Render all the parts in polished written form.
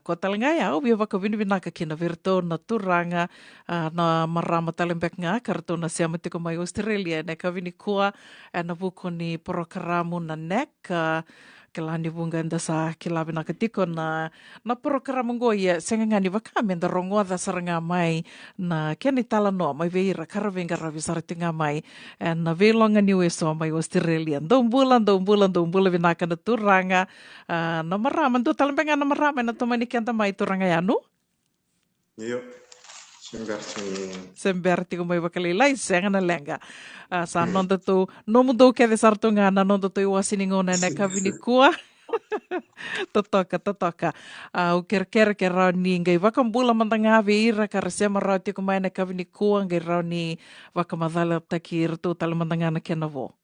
Ko talengai au bia waka vinaka kina virto na turanga na marama talembek nga karto na siama tiko mai Australia ne ka vini kua na vuko ni programo na nek ke lani bunga nda sa ke labi na katiko na programo ngo ia senga ngani waka menda rongoa da saranga mai na keni tala no mai veira karavenga ravi saratinga mai na velonga ni weso mai Australia ndong bula vinaka na turanga na marama ndo talembenga na marama na tomani kenta mai turanga yanu Iyo. Semberti ko may bakalilay senga na lenga sa nonda to nomu do ke de sarto nga na nonda to iwasiningo na kavini kuwa totoka o ker ra ni ngai vakambula mandanga veira karsia marati ko mai na kavini kuwa ngai ra ni vakamadala takir to tal mandanga na kenavo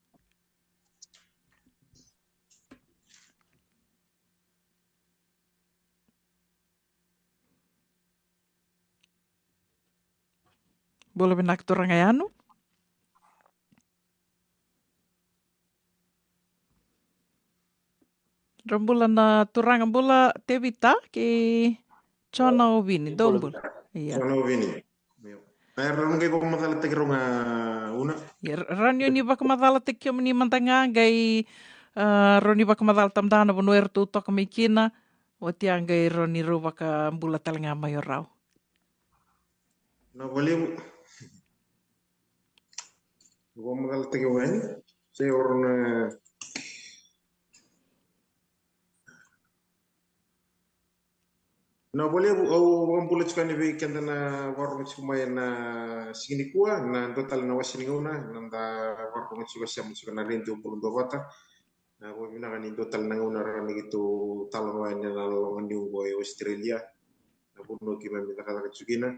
Boleh benak turang ayanu Rambula na turang bula tevita ke chona ovini dombul. Iya. Chona ovini. Ron ngai baka madala takirunga una. Ranyo ni baka madala takyo ni mantanga gai roni baka madala tamdana bonuer tu toka mikina watiang gai roni ro baka bula talenga mayorau. Na boleh baka madala takirunga ini. Saya orang na boleh au bulan sekali we kenda na warung cuma na sini kuah na total na wasini una nanda warung cuma siam cuma na rindu puluh dua bata na boleh mina kan total na una rani gitu talon wa na lalongan new boy Australia na bunuh kima minta kata kecugina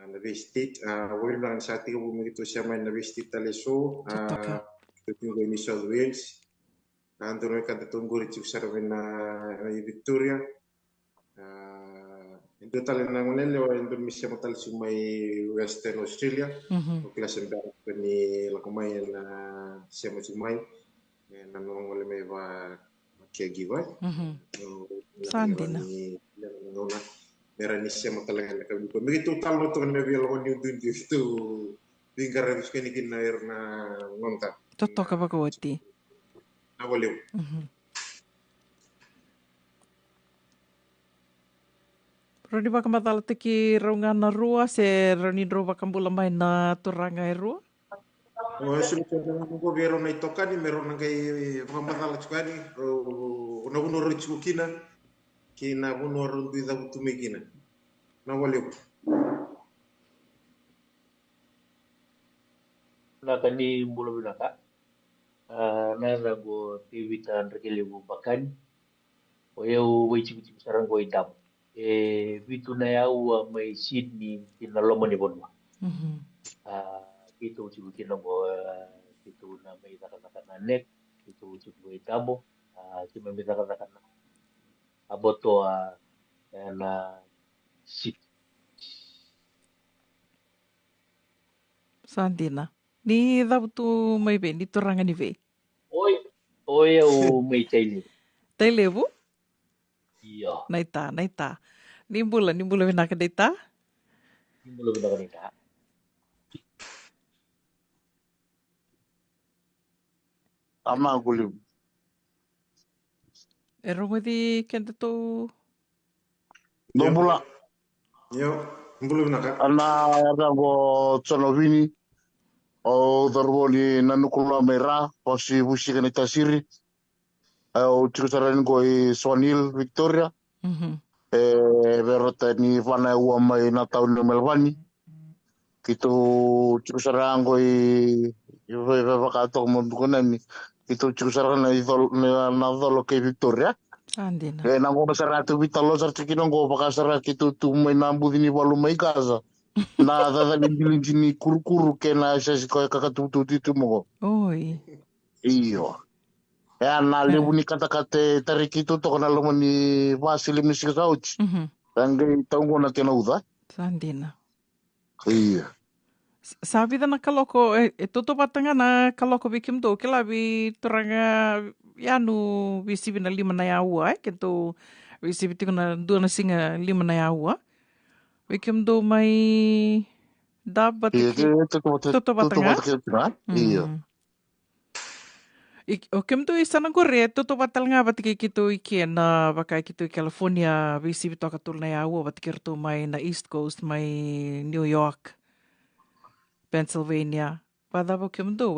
na vestit boleh mina kan saat itu bunuh gitu siam na vestit taleso kita tunggu New South Wales na antara kan tunggu di Cusarven na Victoria in total na ngonel o Indonesia matal sumai Western Australia o klase mbara ni lakumai na siamo sumai na nongole me va caregiver Sandina ngona mera ni siamo talenga ka begitu tal no to na biel on itu bingkar habis kini kin air na ngonta toto ka bagawati na boleh Roni baka matala teki raunga na rua se roni ro baka mbula mai na turanga e rua? Sudah pernah nunggu biar orang itu kan, biar orang kayak pengamat juga nih, orang unur itu kina unur itu dah butuh megina, nawalip. Na kani mbula binaka, na rago TV tan rekele bu bakan, o eu wei ciku sarang go idam. Bitu na yau mai Sydney kina loma ni bonwa. Itu ciku kina go itu na mai taka na nek, itu ciku go idamo, cuma mai taka na aboto na Sydney. Sandina. Ni dabutu mai be, ni turanga ni be. Oi o mai taile. Taile bu? Iya. Naita. Ni mbula binaka daita? Ni mbula binaka daita. Ama gulim. Erongodi kenda to Dombula. Yo, mbula binaka. Ana rago Chonovini. O darboni nanukula mera posi busi kan itasiri. O tikusaran go i Swanhill Victoria. Berota ni vana ua mai na taun ni Melbourne. Kitu tikusaran go i vakatok mo bukanami. Kitu tikusaran na dolo ke Victoria. Andina. Nango masaratu vitalo sartikino go bakasara kitu tu mai nambu ni walu mai casa. Na dada ni kuru ke na sesi ko kakatutu titu mo. Oi. Iyo. Na lebu ni kata-kata tarikitu to kana lomo ni vasili misik sauch. Rangai taungo na tena uda. Sandina. Iyo. Sabi na kaloko toto patanga na kaloko bikim do kila bi turanga yanu bisi bina lima na yawa kento Visibiti kuna dua na singa lima na yaua. Wikim do mai dapat Iya, ki toto tutup batanga. mata kita. Iya. O kem tu isa na gore toto batal nga batiki kito iki na baka kito i California visibito katul na yaua batikir to mai na East Coast mai New York, Pennsylvania. Pada bo kem do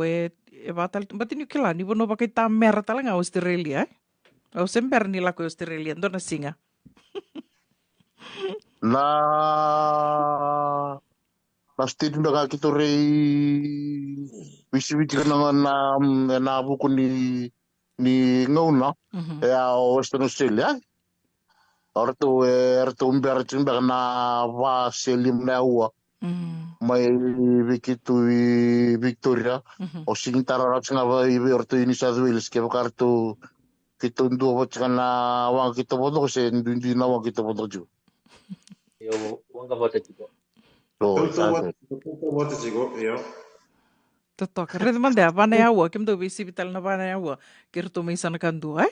batal batin kila ni bono bakai tamer talanga Australia. O sember ni lako Australia do na singa. Na pasti nda kita wisi na buku ni ngauna ya Western Australia. Orto umber na va selim na ua. Mai begitu Victoria. O sing tarara nga ba orto ini South Wales ke kartu kita ndo ba na wang kita bodo kasi hindi na wang kita bodo ju. Yo, wanga bata juga. Tutu wata jigo, yo. Toto, red mande abana yaua, kem do visi vital na bana yaua, kirto may sana kandu ay.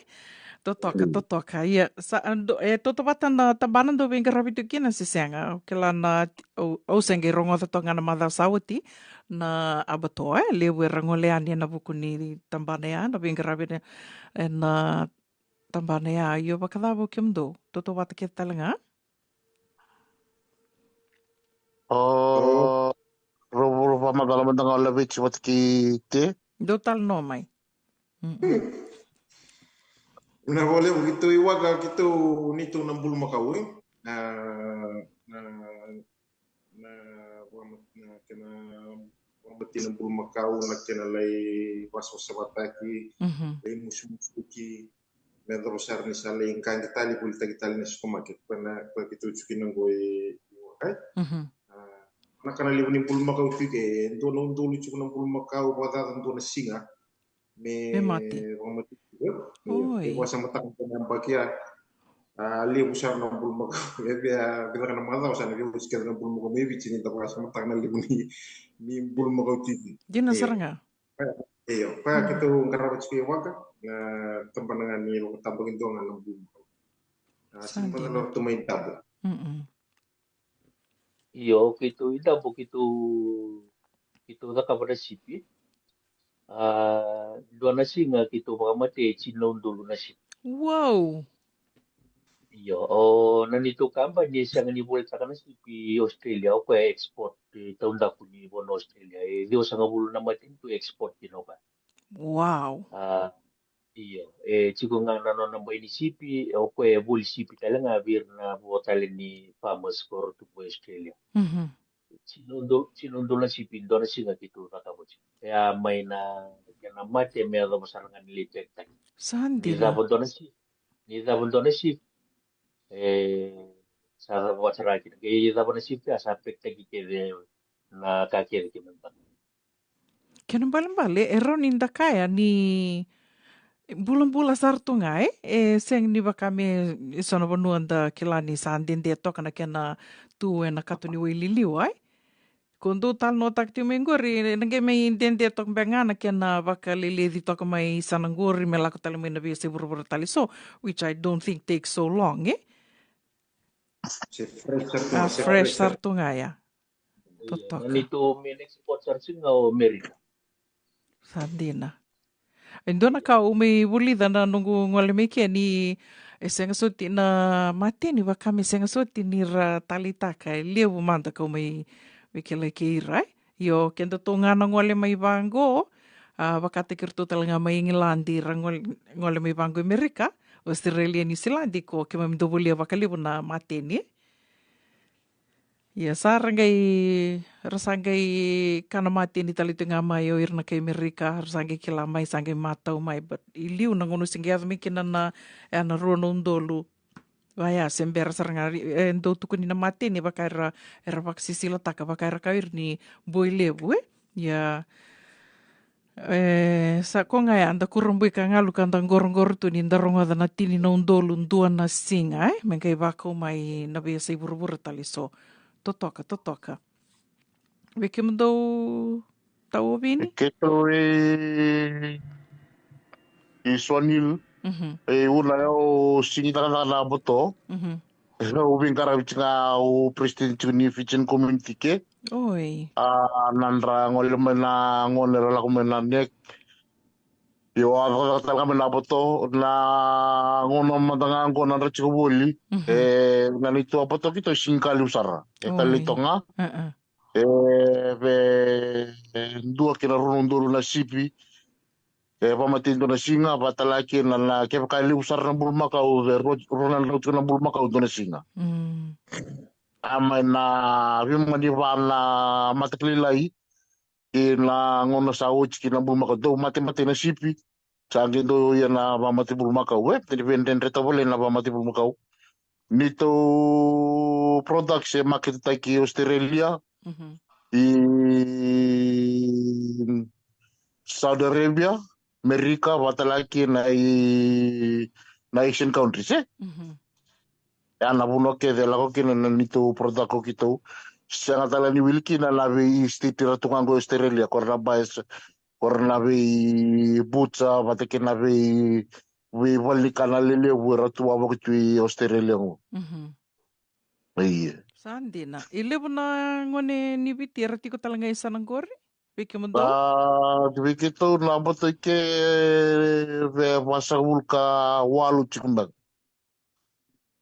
Toto ka, iya. Sa ando toto batan na tabanan do bing karabitu kina si senga, kila na o senge rongo toto nga na mada sawati na abato ay lewe rangolean ya na buku ni tambana ya na bing karabitu na tambana ya yo bakadabo kem do toto bata kita nga. Robo madalaman ng alawit sa te. Do tal no mai. Na boleh begitu iwaga gitu nitu 60 makau na kena mati 60 makau na kena lay waso sabataki lay musuh ki na besar ni sale ingkang kita li supermarket pana begitu cukin ngoi iwaga na kana li 60 makau tu ke dono dulu cukin 60 makau pada tentu na singa me mati. Kuasa matak nampak ya ali usar 60 makau ya bila kana mata usar ni uskar 60 makau me bici ni tak kuasa matak na li ni 60 makau tipi Dina saranga. Iyo, pa kita ngarabat ci waga na tambangan ni lo tambangin do nga 60 makau. Simpan lo tumain tabo. Iyo, kitu ida begitu itu tak pada sipi. Dua nasi nga kitu pakamate chinon dulu nasi. Wow. Iyo, nanito kamba ni siyang ni boleh takkan sipi Australia o kaya export di tahun daku ni bon Australia. Dio sanga bulu nama tu export di noba. Wow. Iyo, chico nga nano namba ini sipi o kaya buli sipi talaga bir na botale ni farmers for to Australia. Sinundo na si Pindo na singa kitu nakabot. Kaya may na mate may ado masarangan nilipek tak. Sandi Ni na. zabon na si sa wasaraki. Kaya zabon na si sa pek tak kede na kakir kimentan. Kenambale eron inda kaya ni bulan-bulan sartu ngai seng ni bakame sono bonuan da kilani sandin de to kana kena tu na katuni we liliu ai. Kondo tal no tak ti mengori nge me intende tok bengana kena baka lili di tok mai sanangori me lako tali me na bisi buru tali so which I don't think takes so long fresh sartu ngaya totok Nito may export sa singa o Amerika. Sandina Indona ka umi bulida na nungu ngole me ke ni senga soti na mateni bakame senga soti ni ra talitaka lewu manda ka umi Wikele ke irai. Yo kendo to ngana ngole mai bango. Wakate kirto talanga mai ngilandi ngole mai bango Amerika. Australia New Zealand ko ke mai dobulia wakalibu na mateni. Ya sarangai rasangai kana mateni talito nga mai o irna ke Amerika. Rasangai kila mai sangai matau mai. But iliu na ngono singi mikina na rono ndolu. Vaya, sembera sarangari endo tukuni na mate ni bakaira era vaksisila taka bakaira kair ni boilebu ya sa konga ya anda kurumbui ka ngalu ka anda gorong tu ni ndaronga da natini na undolu ndua na singa mengai bako mai na biasa iburu tali so totoka Vikim do tau bini Keto Swanil E una o singita na boto. O vingkara vichinga o president ni fichin community ke. Oi. Nandra ngole mena ngone la kumena nek. Yo ako talaga mena boto na ngono matanga ngona ra chikubuli. Nganito boto kito singkali usara. E kalito nga. Ve dua kina rununduru na sipi. Pamatindo na singa batalaki na ke kali usar na bulma ka o ronan rautu na bulma ka o na singa ama na vimani vana mataklilai na ngona sa o chiki na bulma ka do mate na sipi sangi do ya na ba mate bulma ka web te venden reta vole na ba mate bulma ka nito products e market taki Australia i Saudi Arabia, Amerika, batalaki na Asian countries, eh? Ana buno ke de lago kina na nito product kito. Sanga tala ni wilki na labi istitira tungango Australia korna baes korna bi butsa batake na bi wali kana lele wera tuwa waktu Australia ngo. Iya. Sandina. Ile na ngone ni bitira tiko talanga isa ng gori? Biki mo do? Dibikito na boto ke ve masa vulka walu chikumbang.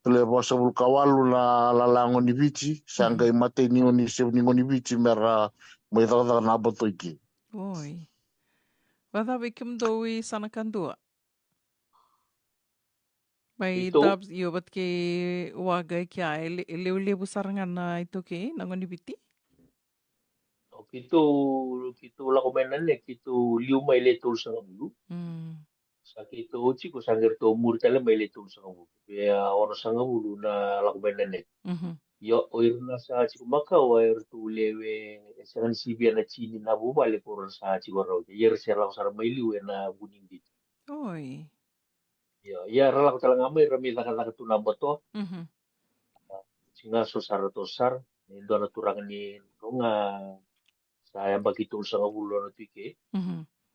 Le masa vulka walu na lalango ni bichi sanga mate ni oni se ni ngoni bichi mera mo ida na boto ke. Oi. Wada biki mo do i sana kandua. May Ito, dabs iyo bat ke wagay kya ile busarangan na ito ke nangoni biti? kito lako menan kito liuma ile tul sa ngamu. Sa kito uchi ko sangir to mur tala may ile tul sa ngamu. Kaya ono sa ngamu na lako menan Yo oir na sa chiku maka oir tu lewe sangan sibia na chini na bu bale por sa chiku ro. Yer sera sara may liwe na buning dit. Oi. Yo ya rala ko tala ngamay rami taka tu na boto. Singa so sara to sar. Ndo na turangan ni nga saya bagi tul sa ngamu na tike.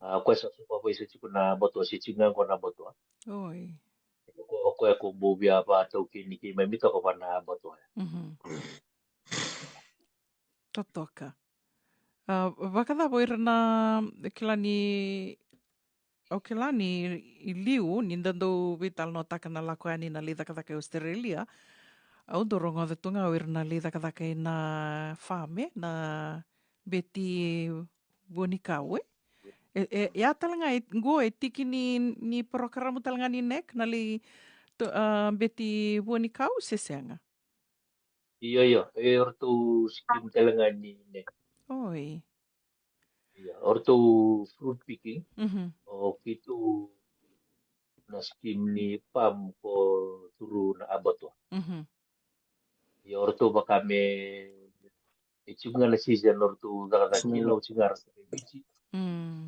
Ako sa supervisor chiku na boto si chinga ko na boto. Oi. Ako bobia pa tau kini ki may mito ko pa na boto. Totoka. Wakada boir na kilani o kilani i liu nindando vital no takana lakoani na lida kataka Australia. Au dorongo de tunga oir na lida kataka na fame na beti bonikawe. Ya talanga go tiki ni programa talanga ni nek nali beti bonikau sesenga. Iyo, ortu skim telengan ni ne. Oi. Iya, ortu fruit picking. O kitu na skim ni pam ko turu na abato. Iya, ortu bakame icunga na season ortu daga kilo cingar bici.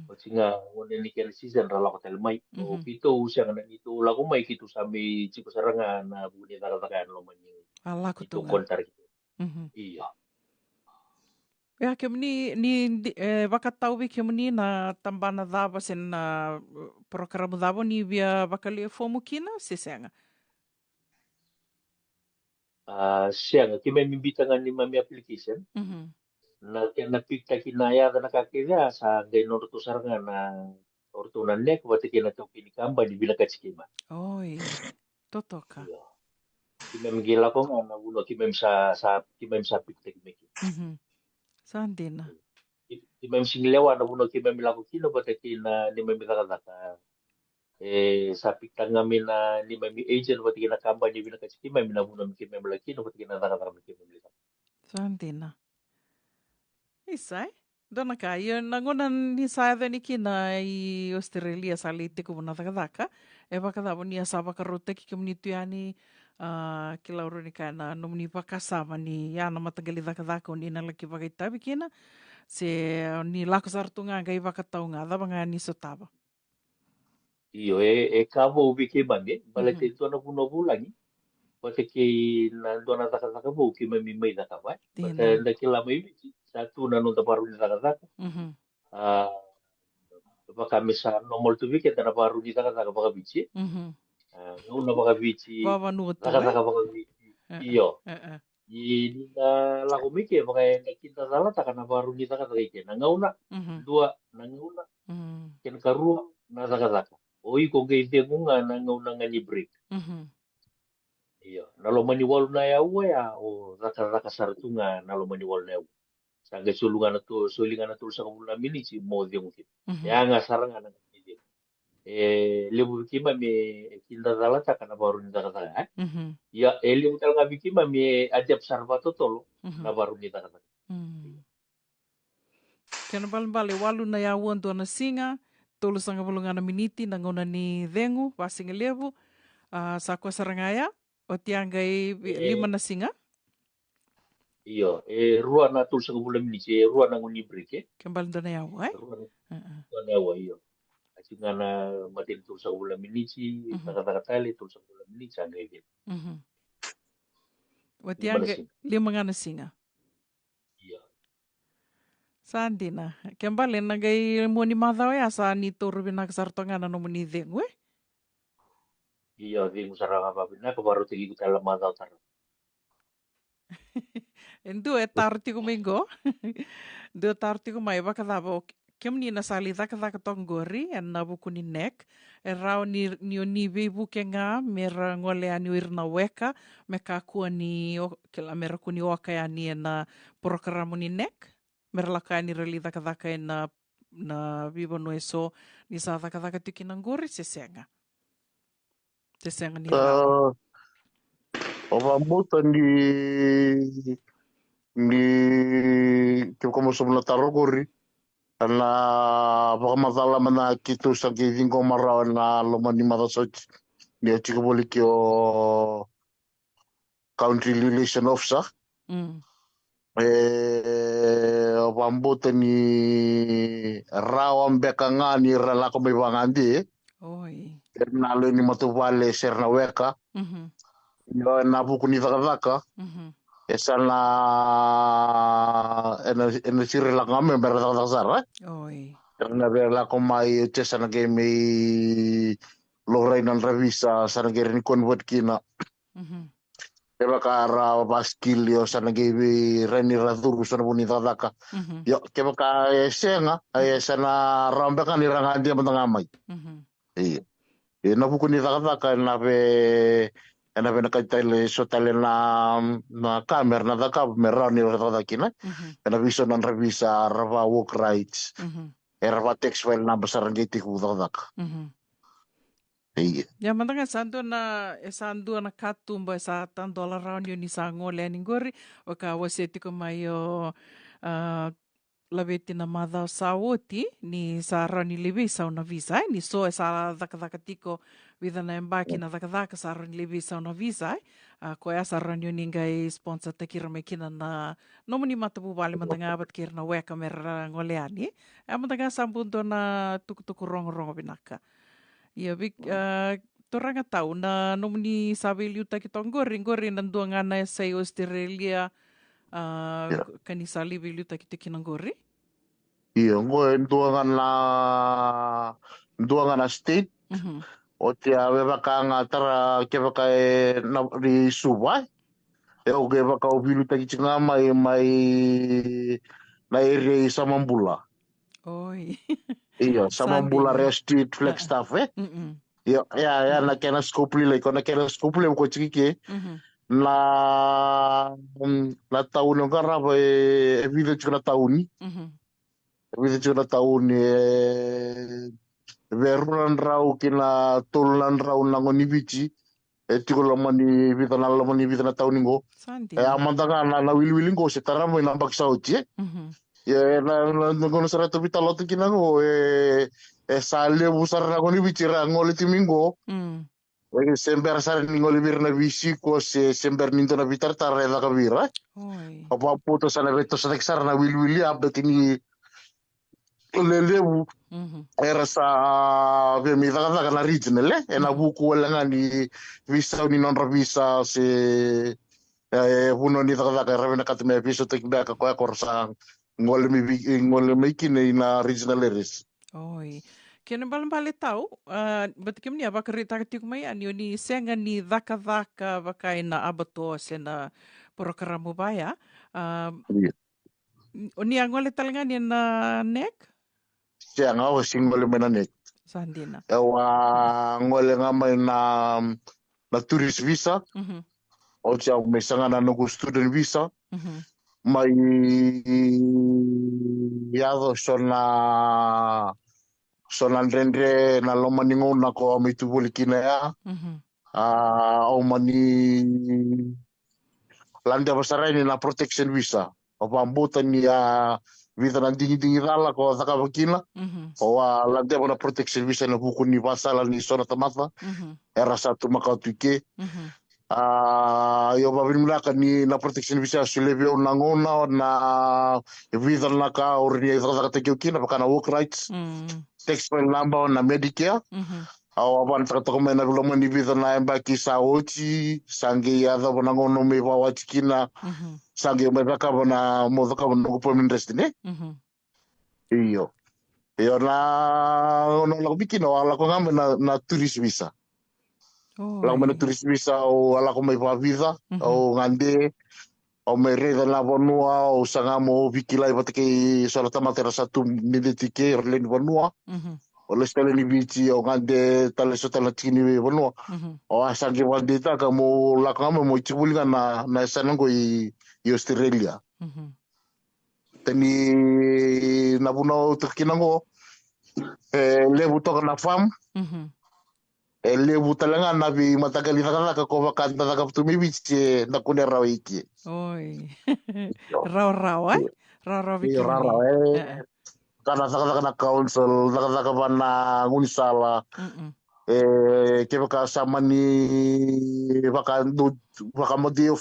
O cinga ngone ni ken season rala ko telmai. O kitu usiang na itu lagu mai kitu sami ciku sarangan na buni daga lo mani. Ala ko Itu tunga. kontar gitu. Iya. Ya kem ni wakatau bi kem ni na tambana dava sen na programa dava ni via wakali fomu kina sesenga. Siang kime mimbitangan ni mami application. Na kena pikta kinaya na kakira sa gay norto saranga na orto na nek wati kina to kini kamba di bila kachikima. Oi. Totoka. Iya. Kime mgila ko nga na uno kime sa pikta kime kina. Sandina. Kime msinglewa na uno kime milako kino wati kina ni mami kakataka. Sa pikta ngamin na ni mami agent wati kina kamba di bila kachikima mina uno kime milakino wati kina kakataka kime milaka. Sandina. Isai. Dona ka, nangona ni saada ni kina i Australia sa leite ko na takadaka. E wakadabo ni asaba karote ki komunitu yani kilauro ni ka na nomni pakasama ni yana matagali takadaka ni na laki wakitabi kina. Se ni lako sartunga gai wakatau nga da banga ni sotaba. Iyo, kamo ubi ke bange, balate ito na puno bulangi. Pati ki na doon na takataka mo, ki may nakawai. Pati na kila may satu na nung taparu ni takataka. baka misa nomol tu wiki tana baru di taka baka bici nguna baka bici Wawa nuotu taka baka bici iyo eh. di na lagu miki baka kita salah taka na baru di taka ike na ngauna dua na ngauna ken karua na taka oi ko ge ite ngunga na ngauna ngani break iyo na lo mani walu na ya uwe ya o taka sartunga na lo mani walu na ya uwe sanga sulingan tu sa kabula mini si mo de mungkin ya nga sarang ana ngidi lebu kima me kinda dala ta kana baru ni daga daga ya eli utal ngabi kima me ajab sarvato tolo na baru ni daga daga Kena bale walu na ya uantu ana singa tolu sanga bulungana miniti na ngona ni dengu wasinga lebu sa kwa sarangaya o tianga lima na singa iyo rua na tul sa kabula mini si rua na nguni break kembali dona ya wa rua na ya wa iyo ngana matin tul sa kabula mini si daga tali tul sa kabula mini si anga ide o tianga lima ngana singa iya Sandina, kembali nagai mo ni madhaw ya sa ni turu binakasartongan na mo ni dengu iya dengu sarang apa bina kabaru tegi kita lemah tau tar Endu tarti ko mingo. Do tarti ko mai baka dabo kem ni nasali daka tonggori en nabu kuni nek rao ni be buke nga mera ngole ani irna weka meka ku ni kela mera kuni waka ya ni na programa ni nek mera laka ni reli daka na vivo no eso ni sa daka tiki nanggori sesenga ni rao. O mambuta ni como somos tarogori na baka matala mana kitu sa giving ko maraw na lomani madasot ni chico boliki o country relation officer o mambuta ni rawam bekanga ni rala ko may bangandi oi nalo ni matuvale serna weka yo na buku ni daka esa na en sir la ngame berda sara oi na la komai tesa na game Lorraine revisa sana gerin convert kina eba kara baskil yo sana game reni raduru sana buni daka yo keba ka senga sana rambe kan iranga dia bentangamai iya na buku ni daka na be ena vena kaitale sotale na kamer na daka merau ni rata kina ena viso nan revisa rava work rights era tax file na besar ngiti ku daka iya ya mantanga sandu na katumba sa $10 round yo ni sa ngole ni gori o ka waseti ko mayo labeti na madha sawoti ni sa rani libi sa una visa ni so sa daka tiko with na embaki na daka sa rani libi sa una visa ko ya sa rani ni ngai sponsor te kira me kina na no muni matabu bali mantanga abat kira na we kamera ngoleani mantanga sampunto na tuku rong binaka ya big toranga tau na no muni sabi liuta ki tonggori nandua ngana sa Australia kanisa libi liuta ki tikinanggori iya ngoe nduangan na state o te awe baka ngatara ke baka na di subai o ke baka o bilu taki tinga mai na area Samambula oi iya Samambula Street Flagstaff iya ya na kena skopli le kona kena skopli ko chiki na taun ng karaba village na tauni village na tauni verunan rau kina tulan rau nangoni bici tiko lamani vita na tauni ngo amantanga na wilwilingo se taramo na baksauti ya na ngono sarato vita loto kina ngo sale busar nangoni bici rangole timingo sember sar ningoli birna visi ko sember ninto na vitar tare la kabira apa puto sana veto sana na wilwili abetini lelebu era sa mi daga na regional na buku wala ni visa ni non visa se uno ni daga revena katme episo tek ba ko korsa ngol mi kine na regional areas oi Kena bale tau, but kim ni abaka rita ka tiku mai ani ni senga ni dhaka vakai na abato sena porokaramu baya. Ni angole talanga ni na nek? Siya nga o singole mena nek. Sandina. Ewa ngole nga may na tourist visa. O siya may sanga na nugu student visa. May yado so na rendre na lomaningo na ko may tubulikina ya. O mani landa basaray ni na protection visa. O pambutan niya visa na dingi dala ko takabakina. O landa mo na protection visa na buku ni basala ni sona tamata. Era satu makautuke. Yo babimlaka ni na protection visa sulebe unangona na visa na ka orni takatakiukina pakana work rights. Tax file number na Medicare. Awan takatoko na biloma ni visa na embaki sa ochi sange ya da bonangono me wawatikina sange me baka bona modaka bona ko interest ne. Iyo na ono la bikino ala ko ngam na tourist visa. La mo na tourist visa o ala ko me visa o ngande o me reda na bonua o sanga mo vikila ibatike sola tamatera satu midetike orlen bonua. O le stele ni bici o ngande tale so tala tini bonua. O asange wande ta ka mo la ka mo chibulinga na sanango i Australia. Tani na buno tukinango lebu to na fam. Lebu talanga na bi matagali na ka ko vakanta ka tumi bici na kunera wiki. Oi. Rau ai? Rau bikini. Rau kana council naka bana ngunisala kebaka samani baka modio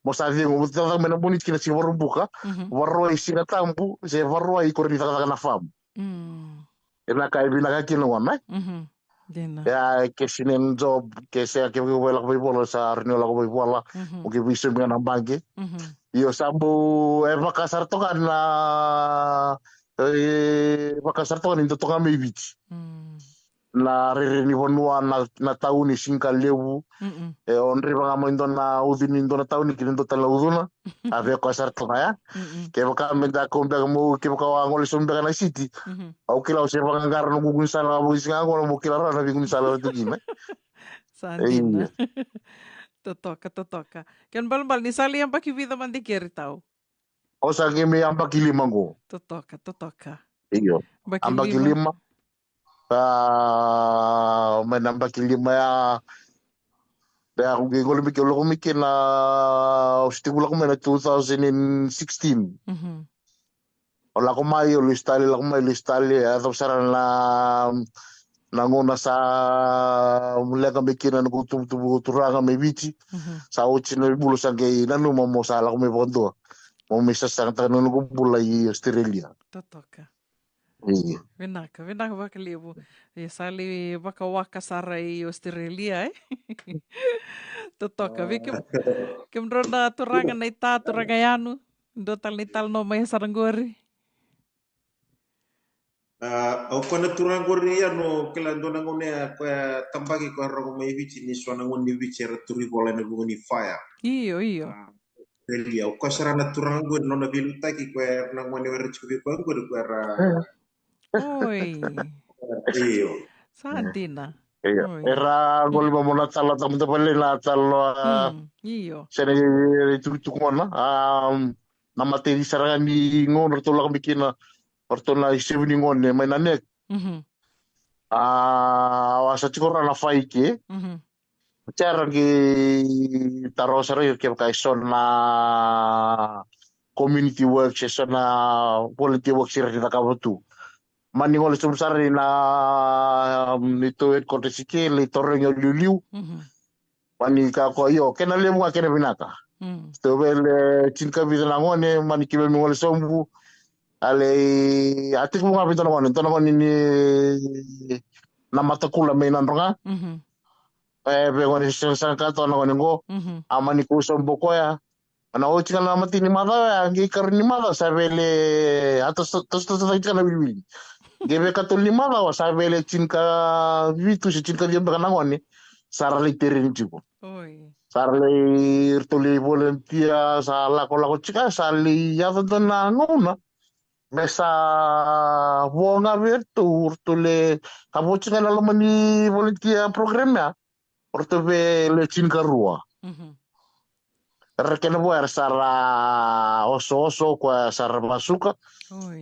mosavi mo mena bonit kina si warumbuka warro isi na tambu se warro ai korni na fam ena kai bina ka kino wana ya kesinen job kese ke wala ko bola sa arno la ko bola o ke biso mi na bange yo sambu baka sarto kana bakasarto kan into toka me bici na rere ni bonua na tauni sinka lewu on riba ngamo indo na udin indo na tauni kindo tala uduna ave ko sarto ya ke baka menda ko mbe mo ke baka ngol so mbe na city au kila o se baka ngar no gugun sala bo singa ko mo kila na gugun sala to gina Sandina. Totoka. Ken bal ni sali yang paki vida mandi keri tau. O sa ke me amba kilimango. Totoka. Iyo. Amba kilima. Me namba kilima ya. Ya ngol mi kelo mi kena stigula ko na 2016. Ola ko mai o listali la ko mai listali ya to saran la nangona sa mulega mikina no kutu turanga me bici. Sa uchi no bulu sange nanu mo sa la ko me bondo. Mo misa sang tanong ko bulay Australia. Totoka. Vinaka baka libu. Sali baka waka sara i Australia Totoka. Kim ronda turanga na ita turanga yanu. Dotal ni tal no may sarangori. Au kona turangori ano kila ndona ngone ko tambagi ko ro mai bici ni sona ngoni bici turi bola na ngoni fire. Iyo. Relia, o kasarana turango no na biluta ki kwer nang mane wer chubi ko ko kwer. Oi. Iyo. Santina. Era gol mo na tala tam to pale na tala. Iyo. Sene tu kona na materi saranga ni ngon to la bikina orto na isibni ngon mai na nek. Wasa chikora na faike. Cara ki taro sara ke kai na community work na quality work sira kita kabutu mani ngol sumsar na itu headquarters ke le torre liu mani ka ko yo kena le mo kena binaka to bel cinka bidana ngone mani kibe ngol sombu ale atik mo ngabito na ni na matakula me nanronga Begonis sangka to na ngo amani kusong bokoya ana o chika na mati ni mada ngi kar ni mada sabele atos tos tos tos na bilbil Gebe katulima la wasabele cinka vitu si cinka dia bekanangoni. Sarali terin cipu. Oi. Sarali irtuli volunteer sa lako cika sali yata na ngona. Mesa wonga virtu urtule kamu cika na lomani volunteer programnya. Ortove le cinka rua. Rekena buar sara oso kwa sara masuka.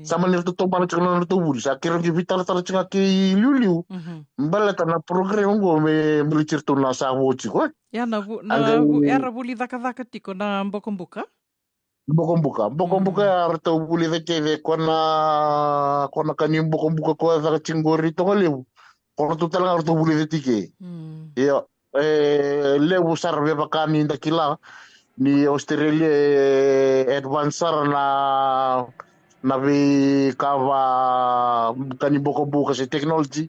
Sama nirtu to mana cika nirtu buri. Sakira ki vital tala cika ki liuliu. Mbala tana program go me melicir tu na sa woci ko. Ya na era buli daka tiko na mbokombuka. Bokombuka arto buli de kona kanim bokombuka ko da cingori to lewu. Kono tu tala arto buli de tike. Yo lewu sarve bakani ndakila ni Australia advancer na vi kava kani bokombuka se technology.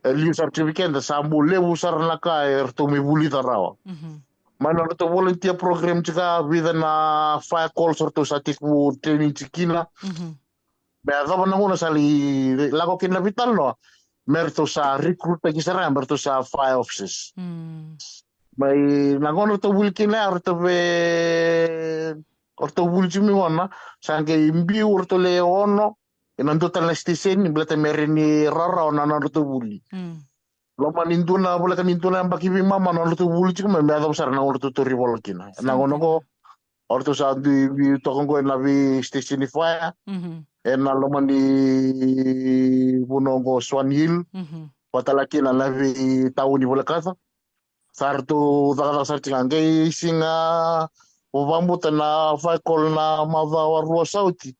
Liu certificate da sambu lewu sarna ka erto mi buli tarawa. Mana to volunteer program cika vida na fire call sorto satiku training cikina. Be adaba na ngona sali lago kina vital no. Merto sa recruit pagi sara merto sa fire officers. Mai nangona to buli kina orto buli cimi wana sange imbi orto le ono inanto tala stesen blata merini rara ona orto buli. Loma nintuna bola kan nintuna baki mama no tu bulu cik me ada besar na orto to rivolkina na ngono ko orto sa di to ko na vi station fire na loma ni bunongo Swan Hill patalaki na lavi tauni bola kasa sarto daga sar cingange singa o vambo na fa kol na mava warua sauti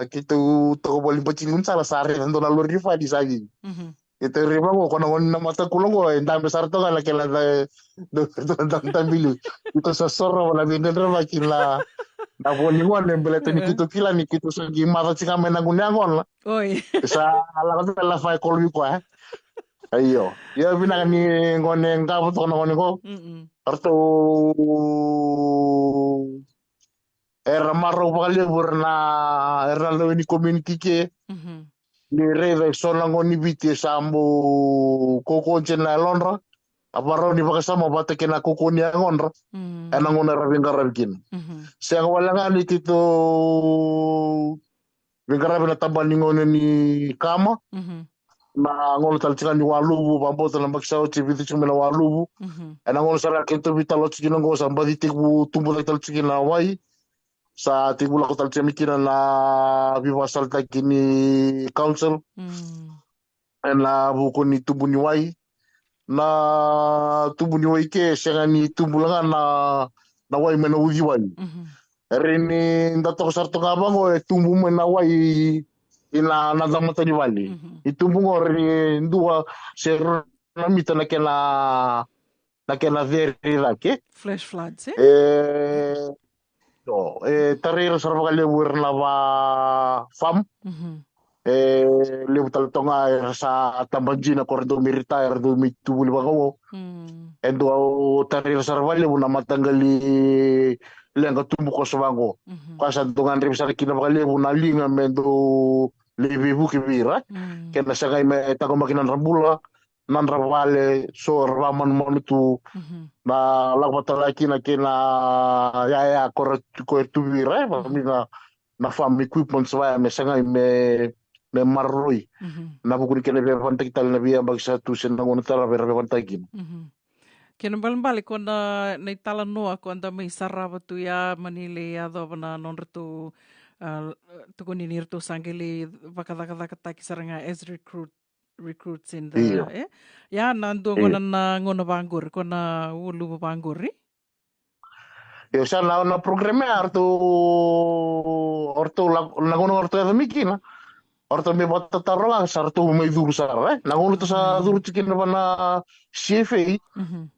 gitu to boleh bacin salah sare dan dolar rifa di sagi. Itu rifa ko kono na mata kulong ko endam besar to kala kala do bilu. Itu sosoro wala bindera makila na boni wan embele to nikito kila nikito sagi mata cika menangunya ngon la. Oi. Sa ala ko la fa kol wi ko ayo. Ya bina ni ngone ngapa to ngone ko. Arto era marro bakali burna lo ni community ke ni reve sola ngoni biti sambu koko jena lonra aparo ni bakasama bate kena koko ni ngonra ena ngona ravingara bikin siang walanga ni tito vingara bina tambani ngone ni kama na ngono talcika ni walubu bambo tala makisao chibiti chumela walubu ena ngono sara kento vitalo chikino ngo sambadi tiku tumbu talcika na wai sa tigula ko talcia mikina na viva salta kini council na buku ni tubu ni wai na tubu ni wai ke senga ni tubu langa na wai mena ugi wai rini ndato sarto ngabango tumbu mena wai ina na damata ni wali itumbu ngori ndua ser na mita na kena veri lake flash floods tarir sarva kali wirna va fam le butal tonga sa tambajina kordo mirita erdo mitu buli bagawo endo tarir sarva le buna matangali lenga tumbu ko swango kasa tongan rim sar kina kali buna linga mendo lebi buki vira kena sagai me tago makinan rambula nan ravale so raman monutu na lagbatala kina ya ko tu vira na fam equipment swa me sanga me marroi na buku kene be fanta kita na bia bag sa tu sen ngona tala be fanta kin kena balik kona nei tala noa ko anda mai sarava tu ya manile ya do na non retu tu koni nirtu sangeli vakadaka taki saranga as recruits in the ya nando ngona banggur kona ulu bangguri yo sa na programa orto lagono orto ya mikina orto me bota tarla sarto me dur sar lagono to sa dur chikin na CFA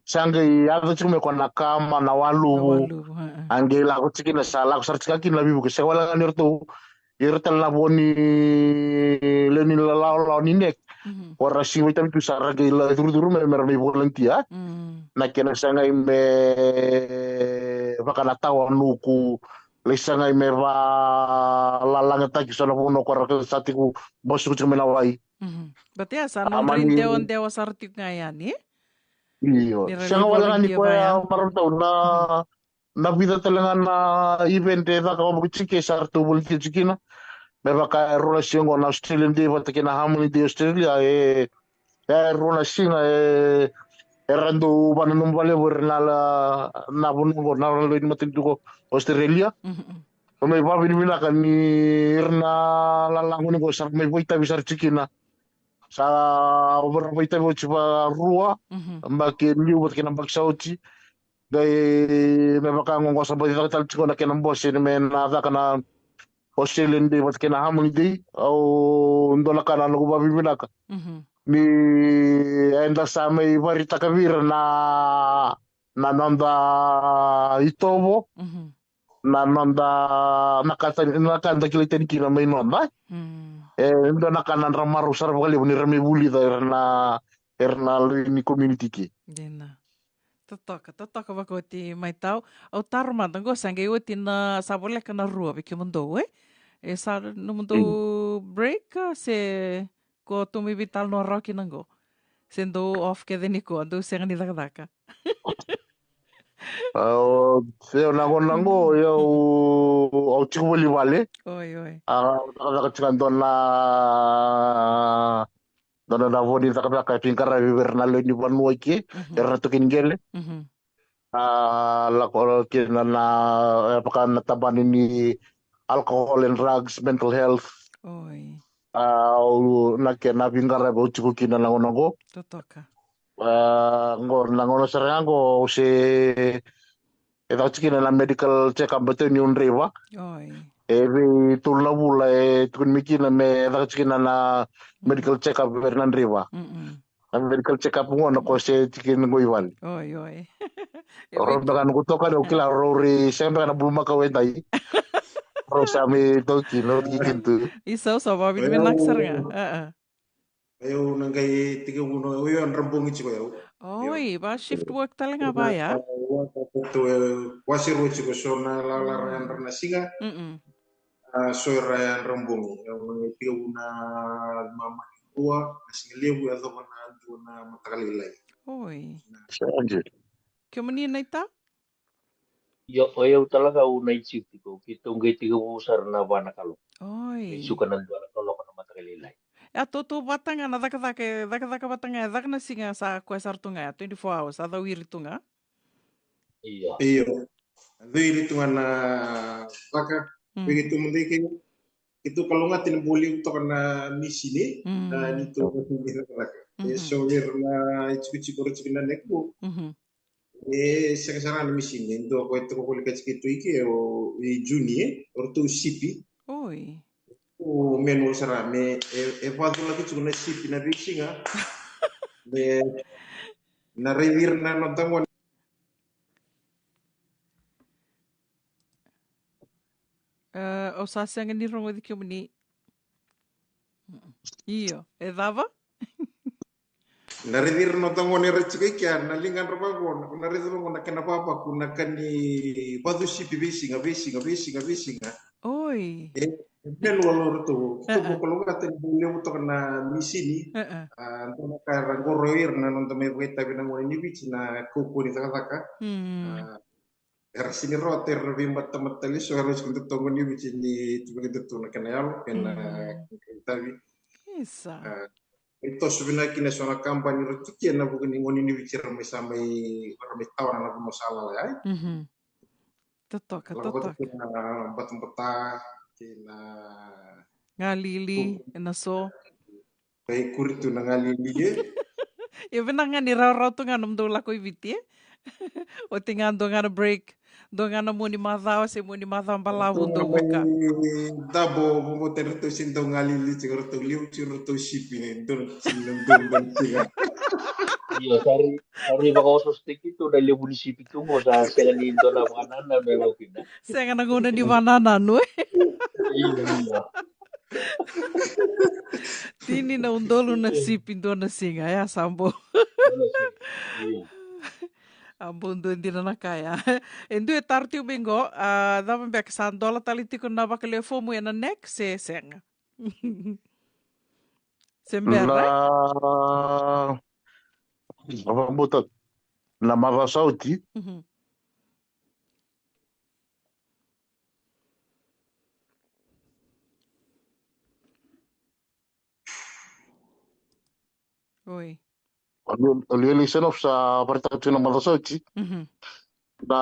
sangai ya to me kona kama na walu angela ko chikin sa la sar chikin la bibu ke se wala nirto irtal la boni leni la ni nek Ora si wita tu sara ke la duru me me volunteer na kena sanga me vakana tawa nuku Lesa ngai me va lalanga taki sana puno kora ke satiku bosu ku menawai. Berarti asal non Amani rindeon dewa sartik ngayani. iyo. Sianga wala ngani ko ya marunta na vida talenga na event da ka mo chike sartu bul chikina. Me va ka relación con Australian Day va que na Harmony de Australia relación errando bananum vale por na bunu na lo in matin tuko Australia. Kami va binibina kan ni irna lalangun ko sa may boita bisar chikina sa over boita mo chiba rua makin liu bat kinang bagsauti dai me baka ngongo sa boita tal chiko na kinang boss ni men nada kana Australian Day bat kinang Harmony Day au ndola kana no ba binibina ka ni enda sa may barita kavir na nanda itobo na nanda nakanta kiliten kina may nonda ndo nakanan ramaru sar kali ni rame buli da erna ni community ki Dena. Totoka bakoti mai tau. Au tarma tango sange uti na sabole kana rua biki mundo e sa no mundo break se ko tumi vital no roki nango. Sendo off ke deniko ando senga ni daka. Seo nango au chiku boli vale Oi. Ada kecikan dona na vodi taka pinkara vivernalo ni vanua ki erna tokin gele la ko ki na pakan taban ini alcohol and drugs mental health Oi. au na ke na pinkara bo chiku kina nango Totoka. Nangono serango se eta chikina na medical check up betul ni unrewa Oi. Evi tulla vulla tukun mikina me eta chikina na medical check up vernan rewa na medical check up ngono ko se chikin ngoiwan Oi. orang dengan kutoka do kila rori sempre na bulma ka wedai rosami to kilo kikintu Isa ba bin menaksar nga. Ayo nangkai 31 uyo an rembung ichi ko. Oi, ba shift work talenga ba ya? Wasir uchi ko so na la yan rana singa. So yan rembung. Yang 31 mama dua singliu ya do na matakalilay. Oi. Sanje. Kemani naita? Yo talaga unay chiti ko kitong tiga usar na bana kalo. Oi. Suka nan dua kalo kana matakalilay. Ya toto batanga na daka batanga daka na singa sa kuasar tunga 24 hours ada wiri tunga. Iya. Wiri tunga na baka begitu mendiki itu kalau ngatin boleh untuk na misi ni itu so wirna ichi korchina nekbu sekarang misi ni itu aku itu ko lihat gitu iki o juni ortu sipi Oi. O menu sara me fatu lagi cuma sipi na bisinga me na revir na nonton O sasanga ni rongo di kemani. Iyo, dava? Naridir no tango ni rechike kya na lingan robago na ridir mo na kenapa kuna kani padu sipi bisinga. Oi. Ben walor tu kalau kata boleh untuk na misi ni antara kaya goroir na nonton me kita binang ini bici na kuku ni taka sini roter bimbat temat tali so harus untuk tunggu ni bici ni coba kita tu na kenal kena kita Isa. Itu sebenarnya kini soal kampanye roti na bukan ingoni ni bicara sampai tahu na masalah ya. Totok. Batang-batang kina ngalili naso. Kay kuritu na ngalili ye. Ya benang nga ni raw to nga nung dola ko ibiti. O tingan do nga na break. Do nga na muni madhaw si muni madhaw balawon do buka. Dabo mo terto sinto ngalili siguro to liu siguro to shipping do sinong bantiga. Iya, hari baka sostik itu dari munisip itu mo sa selanin to na banana meron kina. Saya nga nanguna di banana no Iya. Tini na undolo na sipin do na singa ya sambo. Bundu hindi na nakaya. Endo e tarti umingo, dapat bek sandola talitiko na bakale fomo yan na nek, senga. Sembera? La apa buta na Mara Sauti Oi. Oli senof sa partatu na Mara Sauti na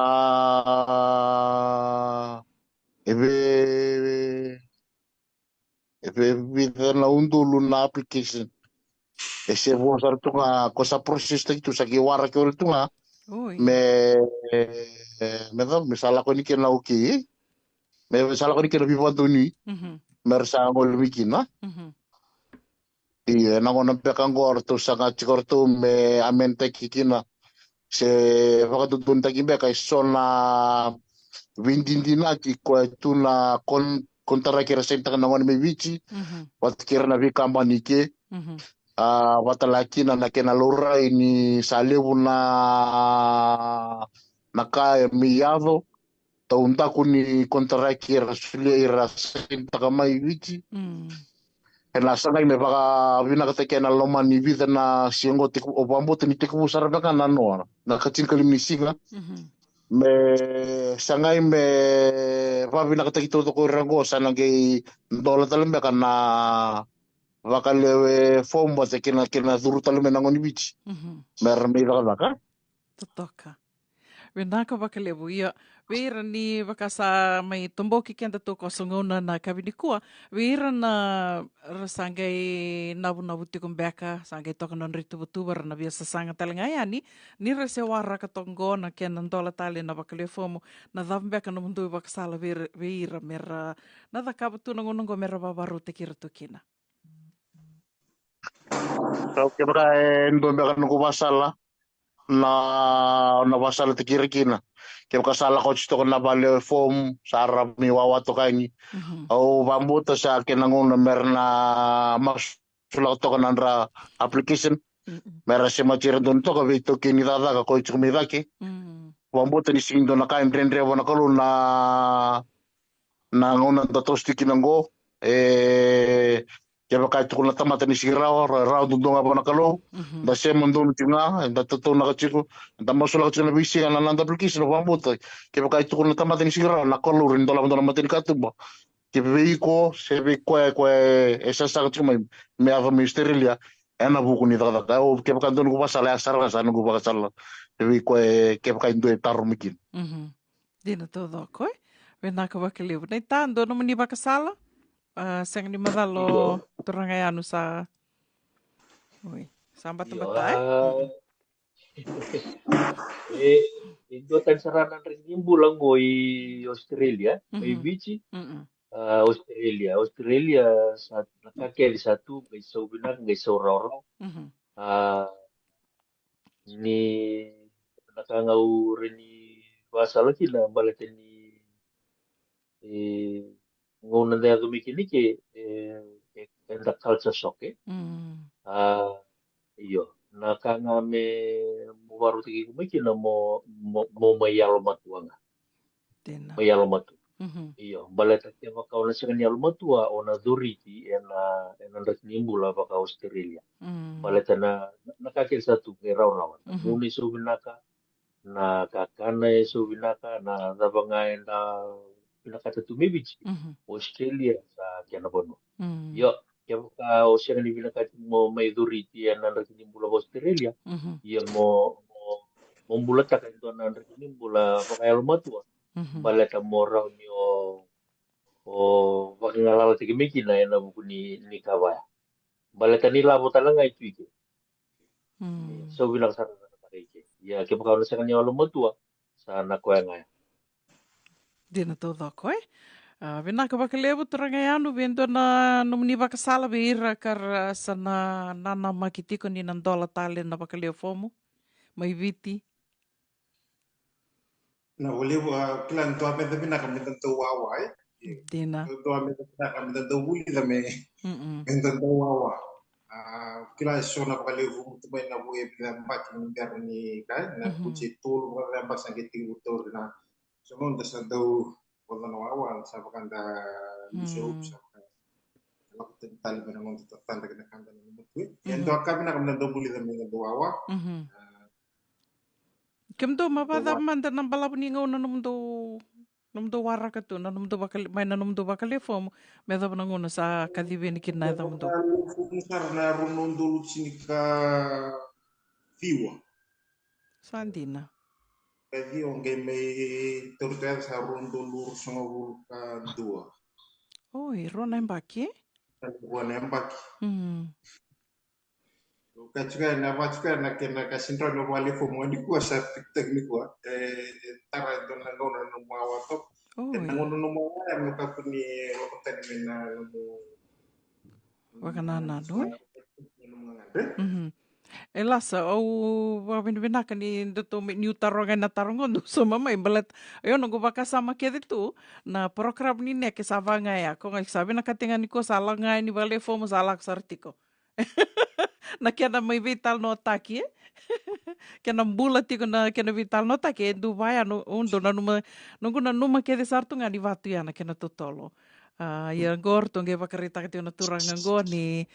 ebe vida na undulu na application ese vos artunga cosa proses tu sa kiwara ke urtunga Oi. me do me sala ko ni ke na uki me sala ko ni ke na vivo ni mersa ngol mikina i na ngona pekan gorto sanga chikorto me amente kikina se vakatutun takibe kai sona windindina ki ko tuna kontara kira senta na ngona me vici wat kira na vika manike watalaki na kena lora ini salevu na miyado taunta kuni kontara kira sulia ira senta kamai vici na sanga me baka vina kata kena loma ni vida na siengo te o bambo te ni te ku sara baka na no na katin kalim ni singa me sanga me va vina kata kito to ko rango sana ke dola talim baka na baka le fomba te kena duru talim na ngoni bichi mer me baka Totoka. Wenaka wakalevu ia wera ni wakasa mai tomboki kenda to kosongona na kavinikua wera na rasangai navu tiko mbeka sangai toka non ritu butubar na biasa sanga talingai ani ni rase wara ka tongo na kenda ndola tali na wakalevu na dhav mbeka no mundu wakasala wera mera na dhakabatu na ngonongo mera babaru te kira tukina. so ke baka ndo baka no basala na basala te kira ke kasala ko chito na bale form sara mi wawa to kaini au bambuta sa ke nangona merna masula to kanandra application mera se machira don to ka vito ke ni dada ka ko chumi dake bambuta ni sindo na kain rendre bona kolu na ngona to tosti kinango ke baka to na tamata ni sirao ra do donga bona kalo da se mondo tinga da to na chiku da masula to na bisi na nanda application bambuta ke baka to na tamata ni sirao na kolo rindo la na matini katuba ke veiko se ve ko esa sa chuma me ava misteria ena buku ni dada ka o ke baka don ko basala asara sa no ko basala ve ko ke baka ndo taro mikin Dina todo koi wenaka wakalevu nei tando no mani wakasala sang ni madalo turangai anu sa oi sambat batai Indo tan saranan rin yung bulang mo Australia, may bici Australia sa nakakeli satu may so bilang may so roro ni nakangau rin ni basalo kila balete ni nguna na dumikini ke enda culture shock iyo nakanga me muwaru tiki kumikina mo mayalo matuanga mayalo matu iyo baleta ke maka ona sanga ni almatua ona duriti ena nimbula baka Australia baleta na nakakil satu ke raw muni subinaka na kakana subinaka na dabanga na pinakata tumibici Australia sa kianabono yo kaya ka o siya ni pinakata mo may duriti ena nimbula Australia iya mo bulat ka ito na nimbula baka almatua baleta mo raw niyo o pakingalala tiki miki na ena buku ni kawaya baleta nila mo talaga itu ike so bilang sana ike ya kaya baka sa kanya almatua sa nakuha nga Dina todo koi Vinaka wakalevu turangai anu vendo na numni wakasala veira kar sana nana makitiko ni nandola tale na wakalevu fomo mai viti na ulevu klan to ape tapi nak kami tentu wawa Dina to ape nak kami tentu wuli dame tentu wawa Kila sona kali vum tumai na bue pembak interni kan na kuci tul pembak sanggiti butor na semua dah sadau wala na awal sa bakanda lusop sa kalau kita tali pada ngonto tanda kena kanda ni mutwe yang doa kami nak menda dobuli dan menda doa wa kem do mabada manda nang balapuni ngau na numdo wara ka tu na numdo bakal mai na numdo bakal fom me da na ngona sa kadive ni kinna da mundo fungusar na runon dulu sini ka viwa sandina jadi onge me tortel sa runon dulu songo ka dua oi rona mbaki bukan embak Kachuka na vachuka na kena kasindro no wale fomo ni kwa sa teknikwa tara don na ngona no mawa to na ngona no mawa ya no kapuni wakata ni na no wakana na no elasa au wabina kani ndoto ni utaronga na tarongo no so mama imbalet ayo no baka sama ke tu na program ni ne ke savanga ya ko ngai sabina katinga ni ko sala ngai ni vale fomo sala sartiko na kena mai vital no taki kena bula tiko na kena vital no taki du vai no undo na numa ke de sartu ngani vatu ya na kena totolo ia gor tonge vakarita ke na turanga ngoni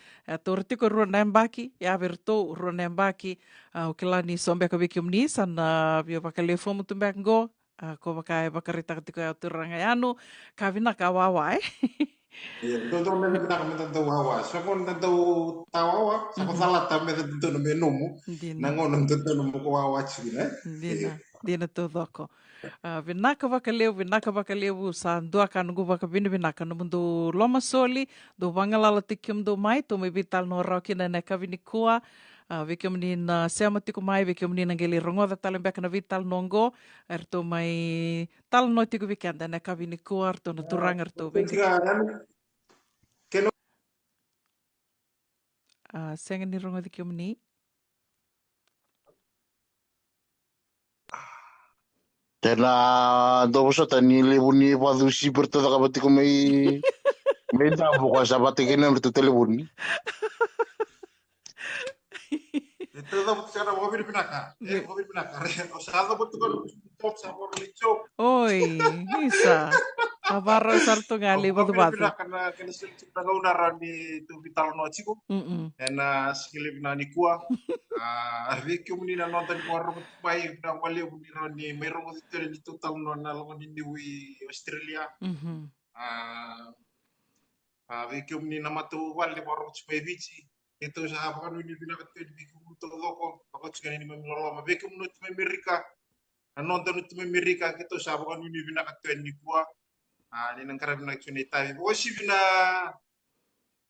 tortiko ro nembaki ya verto ro nembaki o kelani sombe ka bikim ni sana bio vakale fomu tumbe ngo ko vakarita ke turanga yanu kavina kawawa Todo me na kami tanto wawa. So kung tanto tawawa, sa ko salat me tanto no menomo. Nangono tanto no ko wawa china. Dina tudoko. Vinaka vakaleu sa doaka no guva kabini vinaka no mundo loma soli do vangalala tikim do mai to me vital no rokina na kavini kua. Vikim ni na sema tiku mai vikim ni na ngeli rongo da talembeka na vital nongo erto mai tal no tiku vikenda na kavini kua erto na turanga erto senga ni rongo di kiumni. Tena dopo sa tani lebuni padusi bertada kabati ko may dabo ka sa bati kina nito telebuni. Ito daw sana mo pinaka. Mo pinaka. O sa daw to ko top sa mo licho. Oi, isa. Avaro sarto ngali badu batu. Pinaka na kanisil na unaran ni to vital no chiko. Na skilip na ni kuwa. Arvi kiumni na nonton ko ro pai na wali ni meron mo dito ni total no na lo ni Australia. Arvi kiumni na matu wali mo ro pai bici. Ito sa hapakan ni pinaka di kuto loko ako tsika ni mamilo ma bekum no tme Amerika nonton no tme Amerika kito sa hapakan ni pinaka ni kuwa ni nang karab na tsuni tabi bo si bina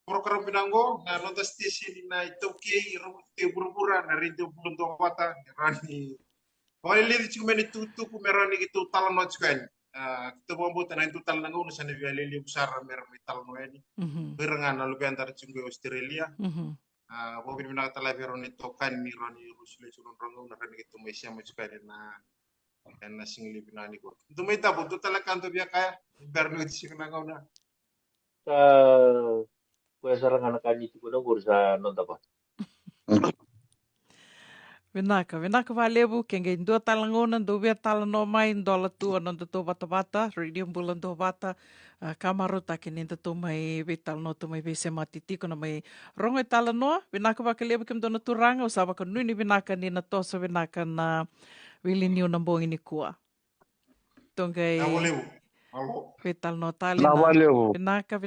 program pinango na nonton station na itoke te burubura na rinto bulunto wata rani wali li tsika ni tutu ku merani kito talan no tsika kito bombo tanan tu talan ngo sa ni vale li usara mer metal no ni berengan na lugan tar tsika Australia Bobin na tala pero ni tokan ni rani rusle surun rango na kan gitu mesia mo chuka na singli binani ko. Tumay tabo to tala kanto biya kaya berno di sing na na. Kaya sarang anak kanyi ko na kursa non dapat. Vinaka valebu kenga indo talangona do via talano mai ndola tu anon to bata radio bulan do bata kamaro takin inda to mai vital no to mai vese matiti kono mai rongo talano vinaka vakalebu kem do turanga usaba ka nuni vinaka ni na toso vinaka na wili ni una bongi ni kua tongai vital no talina vinaka